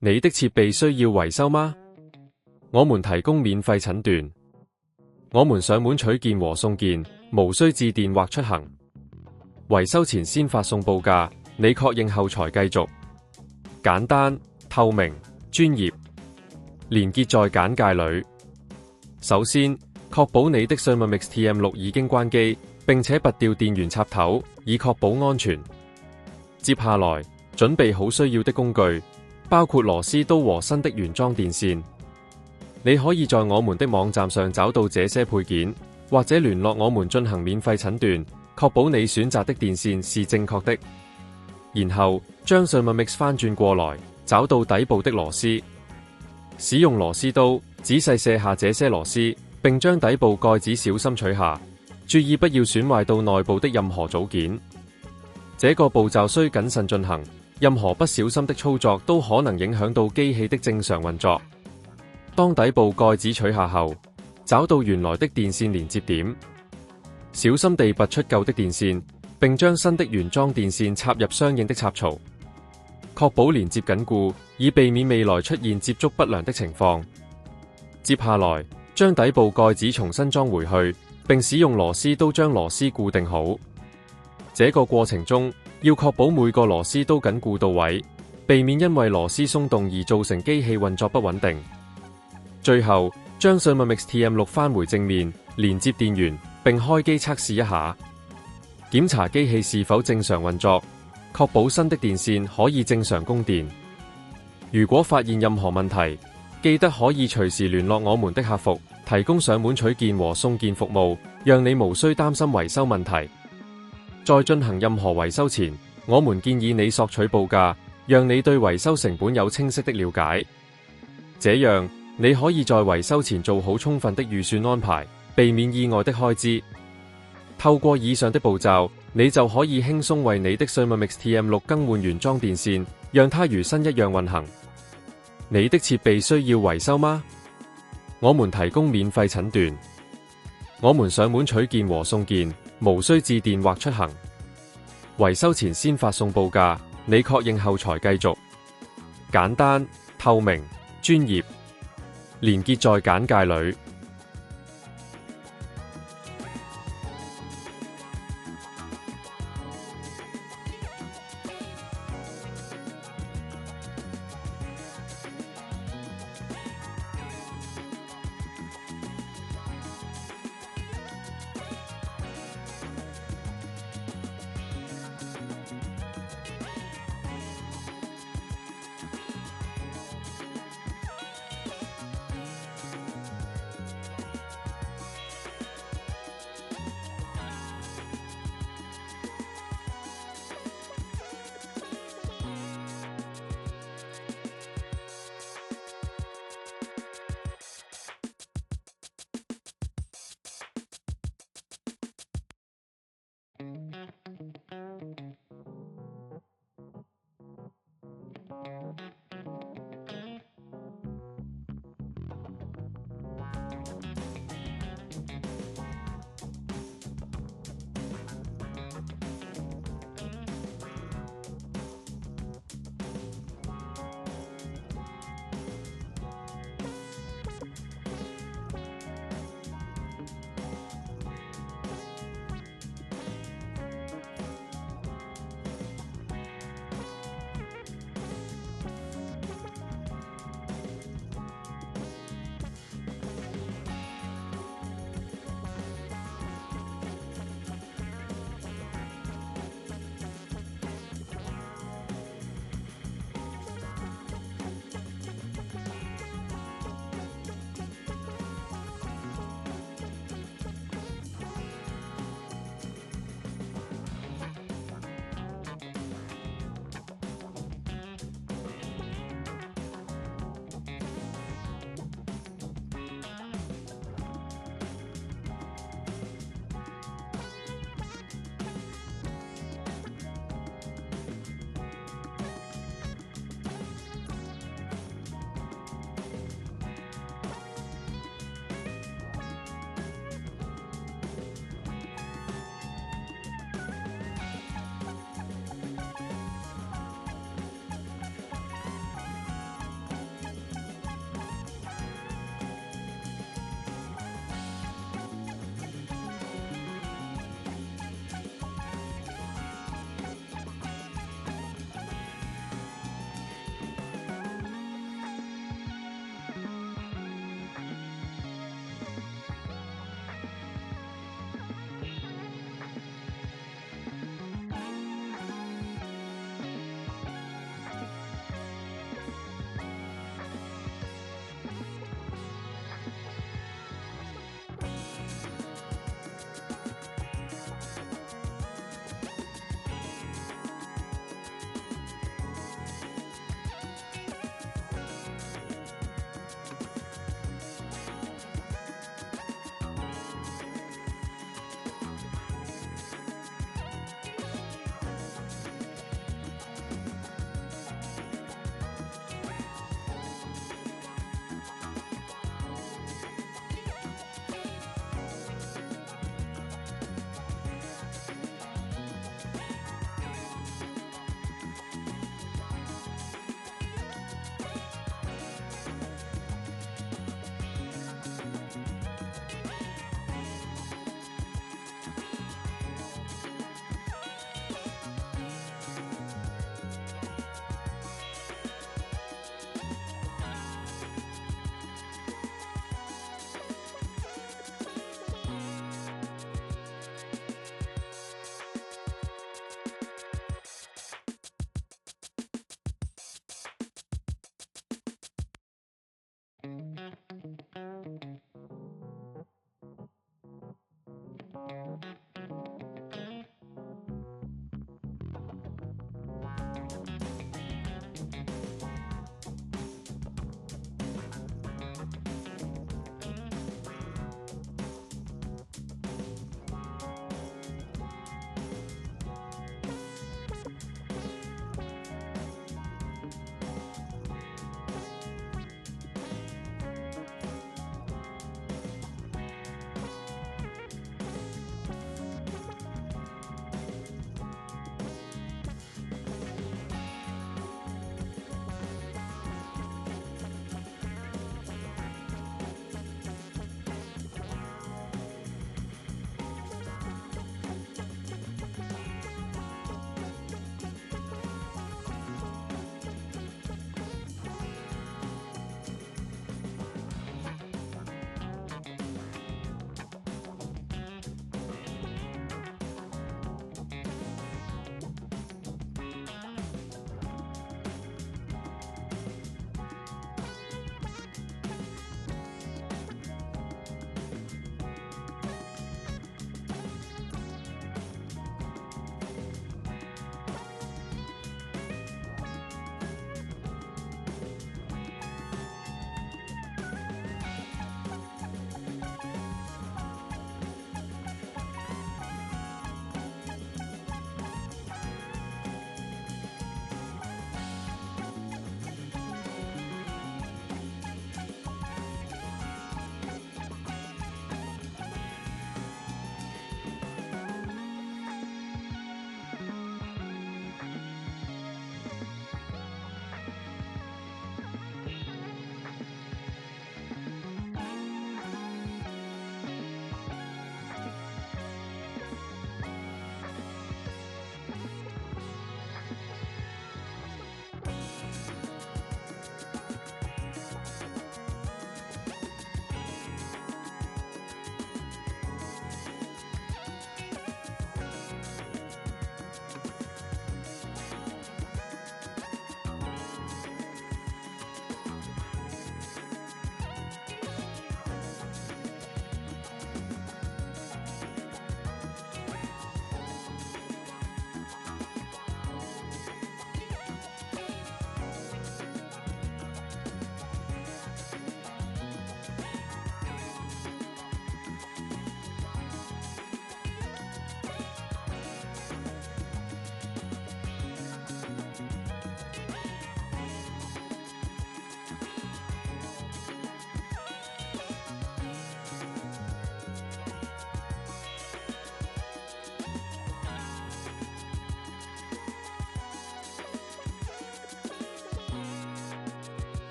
你的設備需要維修嗎？我們提供免費診斷，我們上門取件和送件，無需致電或出行。維修前先發送報價，你確認後才繼續。簡單、透明、專業，連結在簡介裏。首先，確保你的 Thermomix TM6 已經關機，並且拔掉電源插頭，以確保安全。接下來，準備好需要的工具，包括螺絲刀和新的原裝電線。你可以在我們的網站上找到這些配件，或者聯絡我們進行免費診斷，確保你選擇的電線是正確的。然後將 Thermomix 翻轉過來，找到底部的螺絲，使用螺絲刀仔細卸下這些螺絲，並將底部蓋子小心取下，注意不要損壞到內部的任何組件。這個步驟需謹慎進行，任何不小心的操作都可能影響到機器的正常運作。當底部蓋子取下後，找到原來的電線連接點，小心地拔出舊的電線，並將新的原裝電線插入相應的插槽，確保連接緊固，以避免未來出現接觸不良的情況。接下來，將底部蓋子重新裝回去，並使用螺絲刀將螺絲固定好。這個過程中，要確保每個螺絲都緊固到位，避免因為螺絲鬆動而造成機器運作不穩定。最後，將 Thermomix TM6 返回正面，連接電源，並開機測試一下，檢查機器是否正常運作，確保新的電線可以正常供電。如果發現任何問題，記得可以隨時聯絡我們的客服，提供上門取件和送件服務，讓你無需擔心維修問題。在進行任何維修前，我們建議你索取報價，讓你對維修成本有清晰的了解。這樣，你可以在維修前做好充分的預算安排，避免意外的開支。透過以上的步驟，你就可以輕鬆為你的 Thermomix TM6 更換原裝電線，讓它如新一樣運行。你的設備需要維修嗎？我們提供免費診斷，我們上門取件和送件，無需致電或出行。維修前先發送報價，你確認後才繼續。簡單、透明、專業，連結在簡介裏。